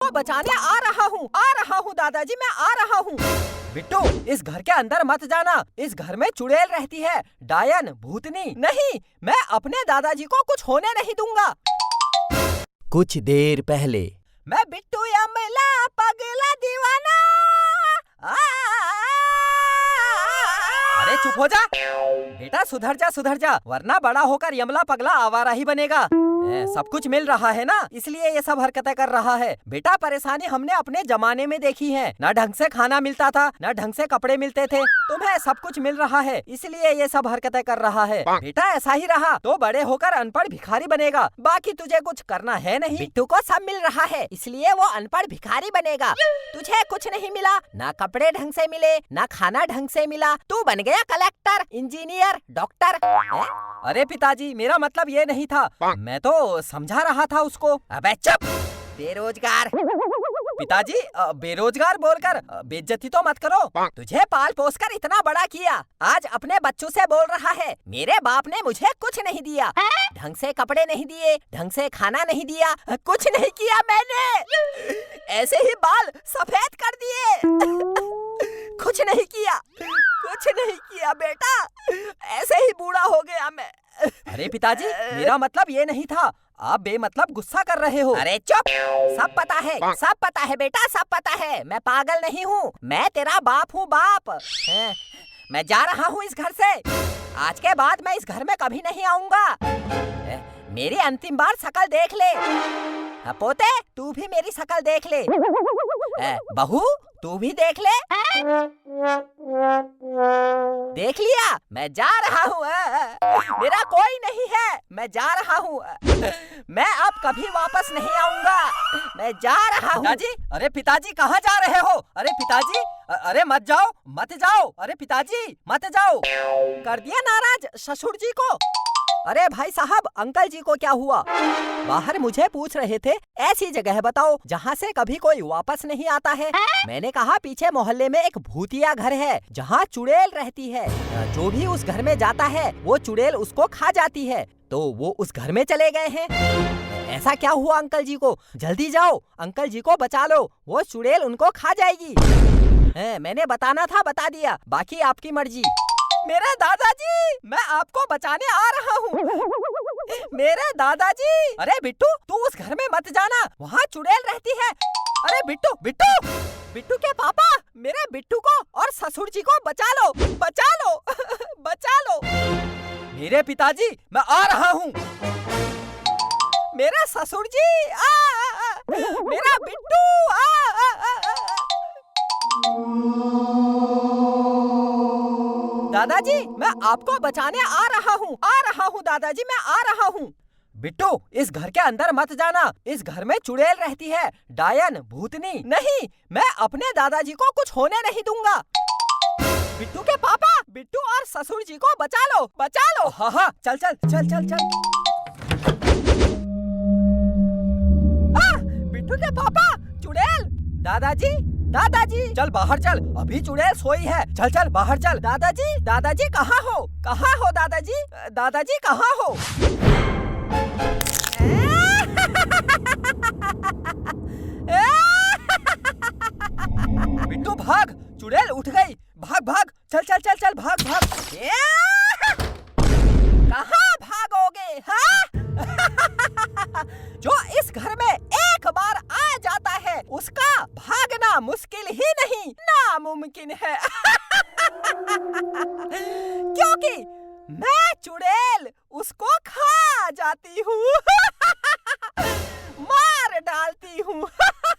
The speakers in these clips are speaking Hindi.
आपको बचाने आ रहा हूँ दादाजी, मैं आ रहा हूँ। बिट्टू, इस घर के अंदर मत जाना, इस घर में चुड़ैल रहती है, डायन, भूतनी। नहीं, मैं अपने दादाजी को कुछ होने नहीं दूंगा। कुछ देर पहले। मैं बिट्टू यमला पगला दीवाना। अरे चुप हो जा बेटा, सुधर जा वरना बड़ा होकर यमला पगला आवारा ही बनेगा। सब कुछ मिल रहा है ना, इसलिए ये सब हरकतें कर रहा है। बेटा, परेशानी हमने अपने जमाने में देखी है, न ढंग से खाना मिलता था, न ढंग से कपड़े मिलते थे। तुम्हें सब कुछ मिल रहा है, इसलिए ये सब हरकतें कर रहा है। बेटा, ऐसा ही रहा तो बड़े होकर अनपढ़ भिखारी बनेगा, बाकी तुझे कुछ करना है नहीं। बिट्टू को सब मिल रहा है, इसलिए वो अनपढ़ भिखारी बनेगा। तुझे कुछ नहीं मिला, ना कपड़े ढंग से मिले, ना खाना ढंग से मिला, तू बन गया कलेक्टर, इंजीनियर, डॉक्टर। अरे पिताजी, मेरा मतलब ये नहीं था, मैं तो समझा रहा था उसको। अबे चुप, बेरोजगार। पिताजी, बेरोजगार बोलकर बेइज्जती तो मत करो। तुझे पाल पोस कर इतना बड़ा किया, आज अपने बच्चों से बोल रहा है मेरे बाप ने मुझे कुछ नहीं दिया, ढंग से कपड़े नहीं दिए, ढंग से खाना नहीं दिया, कुछ नहीं किया मैंने, ऐसे ही बाल सफेद कर दिए। कुछ नहीं किया बेटा, ऐसे ही बूढ़ा हो गया मैं। अरे पिताजी, मेरा मतलब ये नहीं था, आप बेमतलब गुस्सा कर रहे हो। अरे चुप, सब पता है बेटा, सब पता है, मैं पागल नहीं हूँ, मैं तेरा बाप हूँ, बाप। मैं जा रहा हूँ इस घर से, आज के बाद मैं इस घर में कभी नहीं आऊंगा। मेरी अंतिम बार शकल देख ले। पोते, तू भी मेरी शकल देख ले। बहू, तू भी देख ले। देख लिया, मैं जा रहा हूँ, मेरा कोई नहीं है, मैं जा रहा हूँ, मैं अब कभी वापस नहीं आऊंगा, मैं जा रहा हूँ। पिताजी, अरे पिताजी कहाँ जा रहे हो? अरे पिताजी, अरे मत जाओ, अरे पिताजी मत जाओ। कर दिया नाराज ससुर जी को। अरे भाई साहब, अंकल जी को क्या हुआ? बाहर मुझे पूछ रहे थे, ऐसी जगह बताओ जहाँ से कभी कोई वापस नहीं आता है। मैंने कहा पीछे मोहल्ले में एक भूतिया घर है जहाँ चुड़ैल रहती है, जो भी उस घर में जाता है वो चुड़ैल उसको खा जाती है, तो वो उस घर में चले गए हैं। ऐसा क्या हुआ अंकल जी को? जल्दी जाओ, अंकल जी को बचा लो, वो चुड़ैल उनको खा जाएगी। मैंने बताना था, बता दिया, बाकी आपकी मर्जी। मेरे दादाजी, मैं आपको बचाने आ रहा हूँ। मेरे दादाजी। अरे बिट्टू, तू उस घर में मत जाना, वहाँ चुड़ैल रहती है। अरे बिट्टू के पापा, मेरे बिट्टू को और ससुर जी को बचा लो। बचा लो। मेरे पिताजी, मैं आ रहा हूँ। मेरे ससुर जी, मेरा बिट्टू, दादाजी, मैं आपको बचाने आ रहा हूँ दादाजी, मैं आ रहा हूँ। बिट्टू, इस घर के अंदर मत जाना, इस घर में चुड़ैल रहती है, डायन, भूतनी। नहीं, मैं अपने दादाजी को कुछ होने नहीं दूंगा। बिट्टू के पापा, बिट्टू और ससुर जी को बचा लो। हाँ, चल। बिट्टू के पापा, चुड़ैल। दादाजी, चल बाहर चल, अभी चुड़ैल सोई है, चल बाहर चल। दादाजी कहाँ हो दादाजी कहाँ हो? बिट्टू भाग, चुड़ैल उठ गई, भाग, चल भाग। कहाँ भागोगे, हाँ? जो इस घर में एक बार आ जाता है, उसका भागना मुश्किल ही नहीं, नामुमकिन है। क्योंकि मैं चुड़ैल उसको खा जाती हूँ, मार डालती हूँ।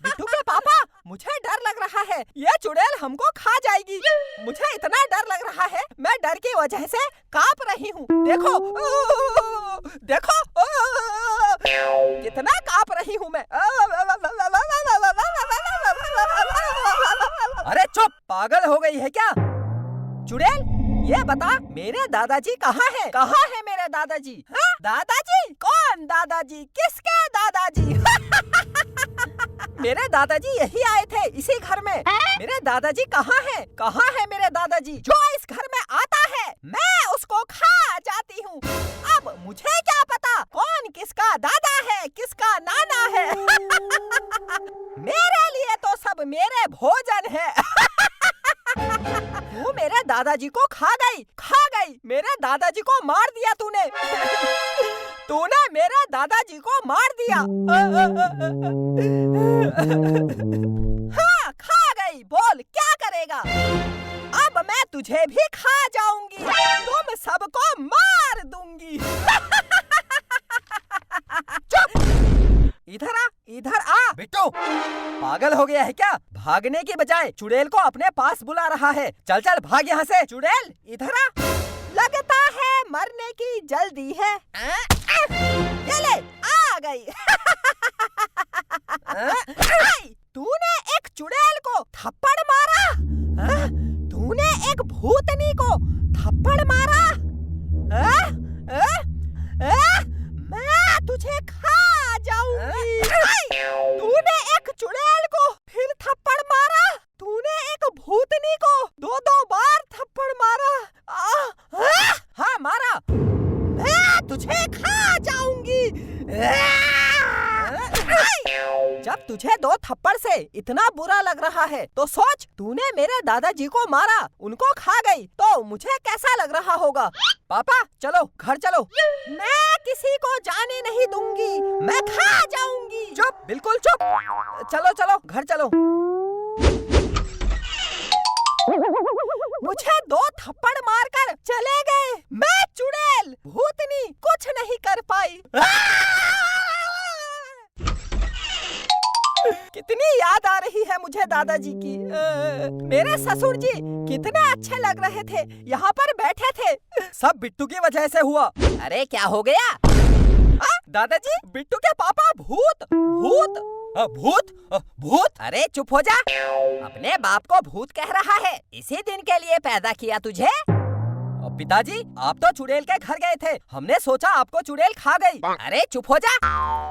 बिट्टू के पापा, मुझे डर लग रहा है, ये चुड़ैल हमको खा जाएगी। मुझे इतना डर लग रहा है, मैं डर की वजह से कांप रही हूँ। देखो कितना कांप रही हूँ मैं। अरे चुप, पागल हो गई है क्या? चुड़ैल, ये बता, मेरे दादाजी कहाँ है मेरे दादाजी? हाँ? दादाजी? कौन दादाजी? किसके दादाजी? मेरे दादाजी यही आए थे, इसी घर में। मेरे दादाजी कहाँ है मेरे दादाजी? जो इस घर में आता है, मैं उसको खा जाती हूँ। अब मुझे क्या पता कौन किसका दादा है, किसका नाना है? मेरे भोजन है। तू मेरे दादाजी को खा गई, मेरे दादाजी को मार दिया तूने। तूने मेरे दादाजी को मार दिया। हाँ, खा गई, बोल क्या करेगा? अब मैं तुझे भी खा जाऊंगी, तुम सबको मार दूंगी। चुप! इधर आ बिट्टू, पागल हो गया है क्या? भागने की बजाय चुड़ैल को अपने पास बुला रहा है। चल चल भाग यहाँ से। चुड़ैल इधर आ। लगता है मरने की जल्दी है। ये ले, आ गई। तूने एक चुड़ैल को थप्पड़ मारा? तूने एक भूतनी को थप्पड़ मारा? मैं तुझे खा जाऊंगी। तूने एक चुड़ैल को फिर थप्पड़ मारा? तूने एक भूतनी को दो बार थप्पड़ मारा? हाँ मारा। मैं तुझे खा जाऊंगी। जब तुझे 2 थप्पड़ से इतना बुरा लग रहा है तो सोच, तूने मेरे दादाजी को मारा, उनको खा गई, तो मुझे कैसा लग रहा होगा? पापा चलो घर चलो। मैं किसी को जाने नहीं दूंगी, मैं खा जाऊंगी। चुप, बिल्कुल चुप। चलो चलो घर चलो। मुझे 2 थप्पड़ मारकर चले गए। मैं चुड़ैल भूतनी कुछ नहीं कर पाई। कितनी याद आ रही है मुझे दादाजी की। मेरे ससुर जी कितने अच्छे लग रहे थे, यहाँ पर बैठे थे। सब बिट्टू की वजह से हुआ। अरे क्या हो गया? दादाजी, बिट्टू के पापा भूत भूत भूत भूत। अरे चुप हो जा, अपने बाप को भूत कह रहा है। इसी दिन के लिए पैदा किया तुझे। पिताजी, आप तो चुड़ैल के घर गए थे, हमने सोचा आपको चुड़ैल खा गई। अरे चुप हो जा,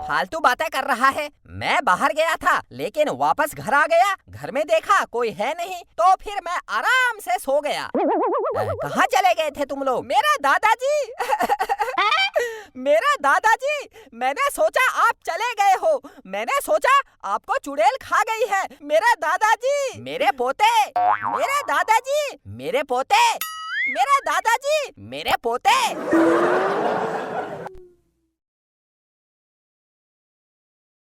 फालतू बातें कर रहा है। मैं बाहर गया था लेकिन वापस घर आ गया, घर में देखा कोई है नहीं, तो फिर मैं आराम से सो गया। कहाँ चले गए थे तुम लोग? मेरा दादाजी मेरा दादाजी, मैंने सोचा आप चले गए हो, मैंने सोचा आपको चुड़ैल खा गई है। मेरा दादाजी, मेरे पोते, मेरे दादाजी, मेरे पोते, मेरा दादाजी, मेरे पोते।